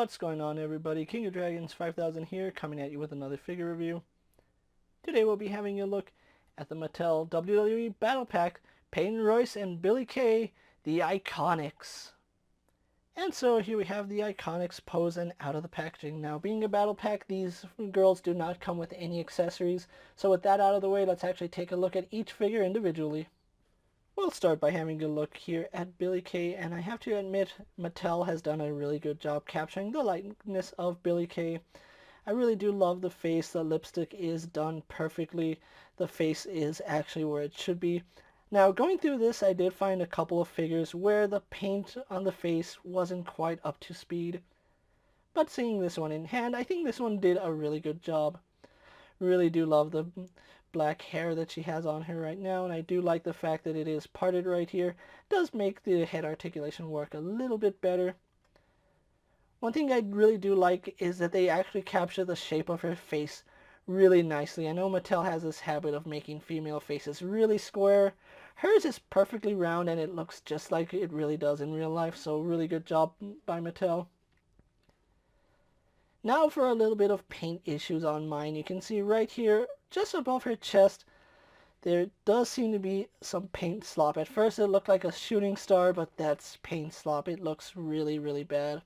What's going on, everybody? King of Dragons 5000 here, coming at you with another figure review. Today we'll be having a look at the Mattel WWE Battle Pack, Peyton Royce and Billie Kay, the Iiconics. And so here we have the Iiconics pose and out of the packaging. Now, being a battle pack, these girls do not come with any accessories. So with that out of the way, let's actually take a look at each figure individually. We'll start by having a look here at Billie Kay, and I have to admit, Mattel has done a really good job capturing the likeness of Billie Kay. I really do love the face. The lipstick is done perfectly. The face is actually where it should be. Now, going through this, I did find a couple of figures where the paint on the face wasn't quite up to speed. But seeing this one in hand, I think this one did a really good job. Really do love the black hair that she has on her right now, and I do like the fact that it is parted right here. It does make the head articulation work a little bit better. One thing I really do like is that they actually capture the shape of her face really nicely. I know Mattel has this habit of making female faces really square. Hers is perfectly round and it looks just like it really does in real life, so really good job by Mattel. Now for a little bit of paint issues on mine. You can see right here, just above her chest, there does seem to be some paint slop. At first it looked like a shooting star, but that's paint slop. It looks really, really bad.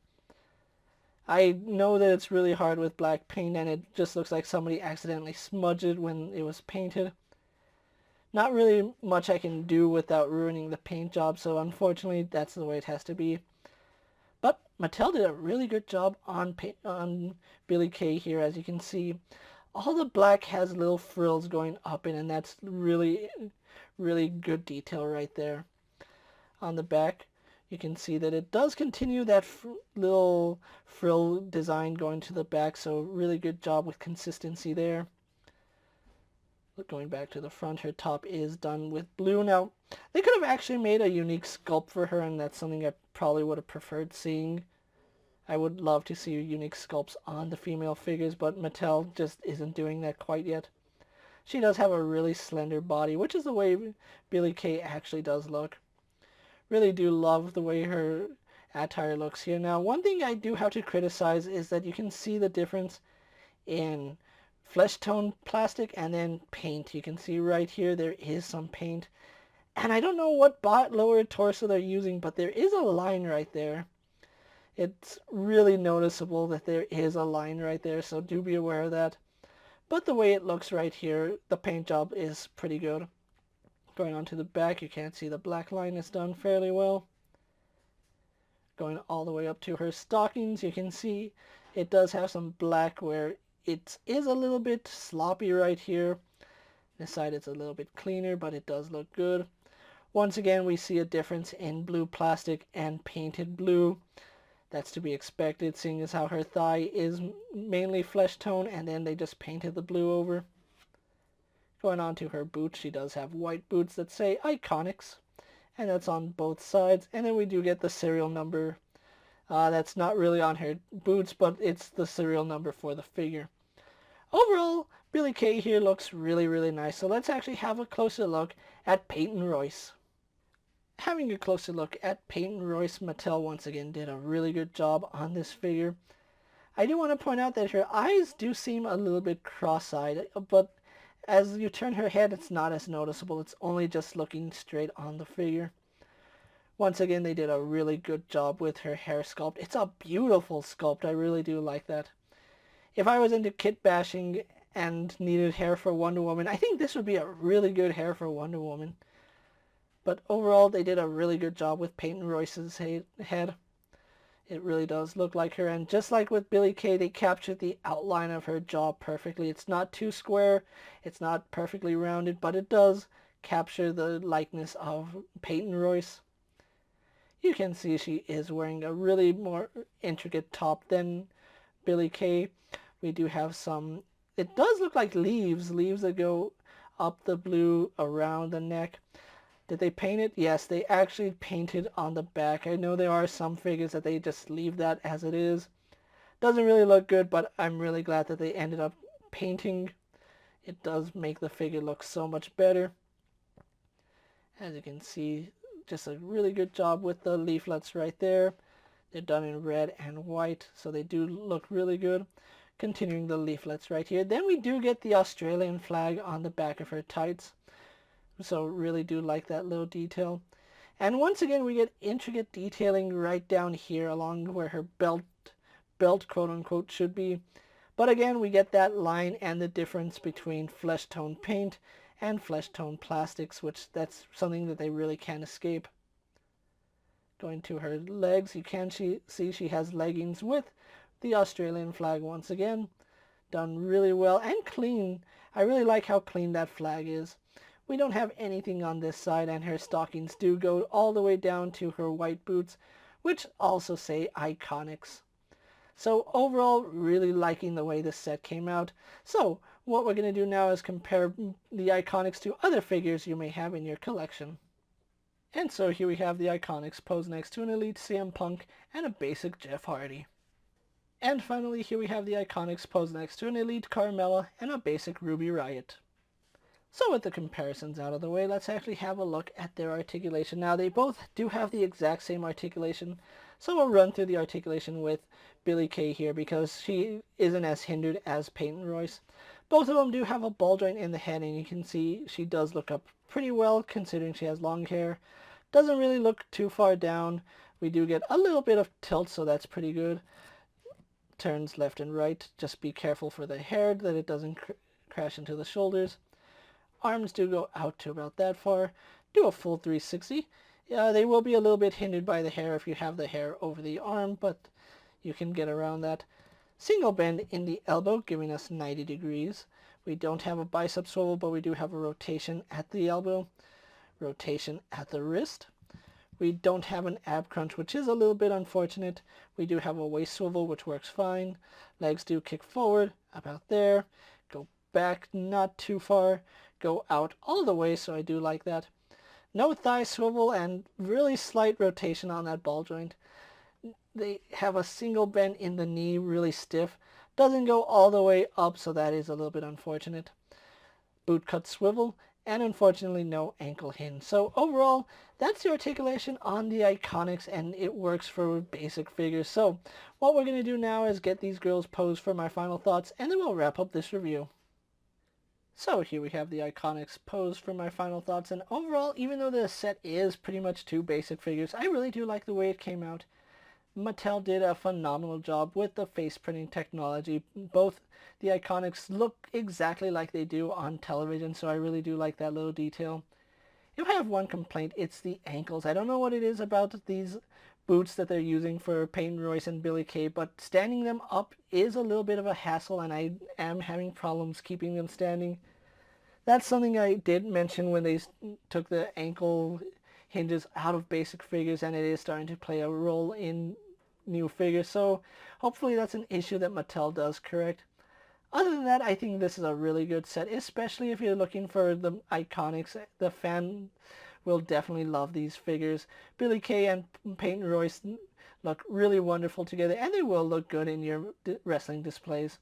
I know that it's really hard with black paint, and it just looks like somebody accidentally smudged it when it was painted. Not really much I can do without ruining the paint job, so unfortunately that's the way it has to be. But Mattel did a really good job on Billie Kay here. As you can see, all the black has little frills going up in, and that's really, really good detail right there. On the back, you can see that it does continue that little frill design going to the back, so really good job with consistency there. Going back to the front, her top is done with blue. Now, they could have actually made a unique sculpt for her, and that's something I probably would have preferred seeing. I would love to see unique sculpts on the female figures, but Mattel just isn't doing that quite yet. She does have a really slender body, which is the way Billie Kay actually does look. Really do love the way her attire looks here. Now, one thing I do have to criticize is that you can see the difference in flesh tone plastic and then paint. You can see right here there is some paint, and I don't know what lower torso they're using, but there is a line right there. It's really noticeable that there is a line right there, so do be aware of that. But the way it looks right here, the paint job is pretty good. Going on to the back, you can't see the black line is done fairly well. Going all the way up to her stockings, you can see it does have some black where it is a little bit sloppy right here. This side it's a little bit cleaner, but it does look good. Once again, we see a difference in blue plastic and painted blue. That's to be expected, seeing as how her thigh is mainly flesh tone, and then they just painted the blue over. Going on to her boots, she does have white boots that say Iiconics, and that's on both sides. And then we do get the serial number. That's not really on her boots, but it's the serial number for the figure. Overall, Billie Kay here looks really, really nice. So let's actually have a closer look at Peyton Royce. Having a closer look at Peyton Royce, Mattel once again did a really good job on this figure. I do want to point out that her eyes do seem a little bit cross-eyed, but as you turn her head, it's not as noticeable. It's only just looking straight on the figure. Once again, they did a really good job with her hair sculpt. It's a beautiful sculpt. I really do like that. If I was into kit bashing and needed hair for Wonder Woman, I think this would be a really good hair for Wonder Woman. But overall, they did a really good job with Peyton Royce's head. It really does look like her, and just like with Billie Kay, they captured the outline of her jaw perfectly. It's not too square, it's not perfectly rounded, but it does capture the likeness of Peyton Royce. You can see she is wearing a really more intricate top than Billie Kay. We do have some, it does look like leaves that go up the blue around the neck. Did they paint it? Yes, they actually painted on the back. I know there are some figures that they just leave that as it is. Doesn't really look good, but I'm really glad that they ended up painting. It does make the figure look so much better. As you can see, just a really good job with the leaflets right there. They're done in red and white, so they do look really good. Continuing the leaflets right here. Then we do get the Australian flag on the back of her tights. So really do like that little detail. And once again, we get intricate detailing right down here along where her belt quote unquote should be. But again, we get that line and the difference between flesh tone paint and flesh tone plastics, which that's something that they really can't escape. Going to her legs, you can see she has leggings with the Australian flag once again. Done really well and clean. I really like how clean that flag is. We don't have anything on this side, and her stockings do go all the way down to her white boots, which also say Iiconics. So overall, really liking the way this set came out. So what we're going to do now is compare the Iiconics to other figures you may have in your collection. And so here we have the Iiconics posed next to an Elite CM Punk and a basic Jeff Hardy. And finally, here we have the Iiconics posed next to an Elite Carmella and a basic Ruby Riott. So with the comparisons out of the way, let's actually have a look at their articulation. Now, they both do have the exact same articulation, so we'll run through the articulation with Billie Kay here because she isn't as hindered as Peyton Royce. Both of them do have a ball joint in the head, and you can see she does look up pretty well considering she has long hair. Doesn't really look too far down. We do get a little bit of tilt, so that's pretty good. Turns left and right. Just be careful for the hair that it doesn't crash into the shoulders. Arms do go out to about that far. Do a full 360. They will be a little bit hindered by the hair if you have the hair over the arm, but you can get around that. Single bend in the elbow, giving us 90 degrees. We don't have a bicep swivel, but we do have a rotation at the elbow. Rotation at the wrist. We don't have an ab crunch, which is a little bit unfortunate. We do have a waist swivel, which works fine. Legs do kick forward, about there. Go back, not too far. Go out all the way, so I do like that. No thigh swivel and really slight rotation on that ball joint. They have a single bend in the knee, really stiff. Doesn't go all the way up, so that is a little bit unfortunate. Boot cut swivel, and unfortunately no ankle hinge. So overall, that's the articulation on the Iiconics, and it works for basic figures. So what we're going to do now is get these girls posed for my final thoughts, and then we'll wrap up this review. So here we have the Iiconics posed for my final thoughts, and overall, even though the set is pretty much two basic figures, I really do like the way it came out. Mattel did a phenomenal job with the face printing technology. Both the Iiconics look exactly like they do on television, so I really do like that little detail. If I have one complaint, it's the ankles. I don't know what it is about these boots that they're using for Peyton Royce and Billie Kay, but standing them up is a little bit of a hassle, and I am having problems keeping them standing. That's something I did mention when they took the ankle hinges out of basic figures, and it is starting to play a role in new figures, so hopefully that's an issue that Mattel does correct. Other than that, I think this is a really good set, especially if you're looking for the Iiconics. The fan will definitely love these figures. Billie Kay and Peyton Royce look really wonderful together, and they will look good in your wrestling displays.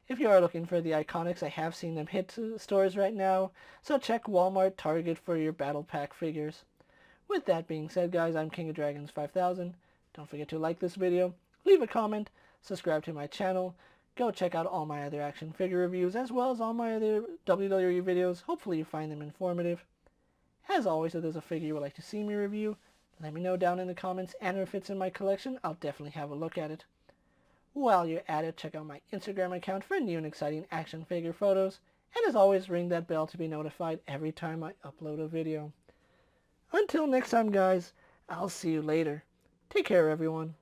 If you are looking for the Iiconics, I have seen them hit stores right now, so check Walmart, Target for your Battle Pack figures. With that being said, guys, I'm KingofDragons 5000. Don't forget to like this video, leave a comment, subscribe to my channel, go check out all my other action figure reviews as well as all my other WWE videos. Hopefully you find them informative. As always, if there's a figure you would like to see me review, let me know down in the comments, and if it's in my collection, I'll definitely have a look at it. While you're at it, check out my Instagram account for new and exciting action figure photos, and as always, ring that bell to be notified every time I upload a video. Until next time, guys, I'll see you later. Take care, everyone.